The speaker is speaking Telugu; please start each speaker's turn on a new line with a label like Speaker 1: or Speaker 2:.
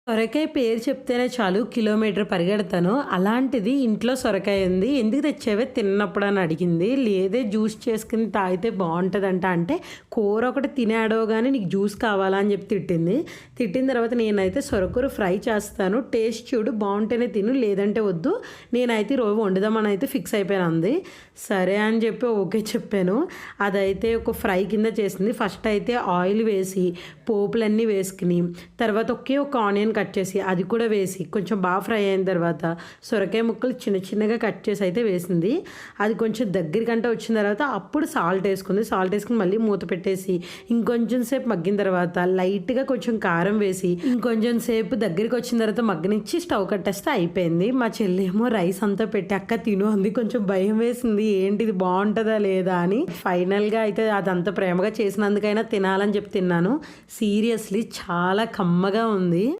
Speaker 1: సొరకాయ పేరు చెప్తేనే చాలు కిలోమీటర్ పరిగెడతాను. అలాంటిది ఇంట్లో సొరకాయ ఉంది. "ఎందుకు తెచ్చావే తిన్నప్పుడు" అని అడిగింది. "లేదే జ్యూస్ చేసుకొని తాగితే బావుంటదంట" అంటే, "కూర ఒకటి తిని గానీ నీకు జ్యూస్ కావాలా?" అని చెప్పి తిట్టింది. తిట్టిన తర్వాత నేనైతే సొరకూర ఫ్రై చేస్తాను. టేస్ట్ చూడు బావుంటేనే తిను లేదంటే వద్దు. నేనైతే ఈరోజు వండుదామని అయితే ఫిక్స్ అయిపోయాను అంది. సరే అని చెప్పి ఓకే చెప్పాను. అదైతే ఒక ఫ్రై కింద చేసింది. ఫస్ట్ అయితే ఆయిల్ వేసి, పోపులన్నీ వేసుకొని, తర్వాత ఒకే ఒక ఆనియన్ కట్ చేసి అది కూడా వేసి కొంచెం బాగా ఫ్రై అయిన తర్వాత సొరకాయ ముక్కలు చిన్న చిన్నగా కట్ చేసి అయితే వేసింది. అది కొంచెం దగ్గరికంటే వచ్చిన తర్వాత అప్పుడు సాల్ట్ వేసుకుంది. సాల్ట్ వేసుకుని మళ్ళీ మూత పెట్టేసి ఇంకొంచెం సేపు మగ్గిన తర్వాత లైట్గా కొంచెం కారం వేసి ఇంకొంచెం సేపు దగ్గరికి వచ్చిన తర్వాత మగ్గనిచ్చి స్టవ్ కట్టేస్తే అయిపోయింది. మా చెల్లేమో రైస్ అంతా పెట్టి "అక్క తిను" అంది. కొంచెం భయం వేసింది ఏంటిది బాగుంటుందా లేదా అని. ఫైనల్గా అయితే అదంతా ప్రేమగా చేసినందుకైనా తినాలని చెప్పి తిన్నాను. సీరియస్లీ చాలా కమ్మగా ఉంది.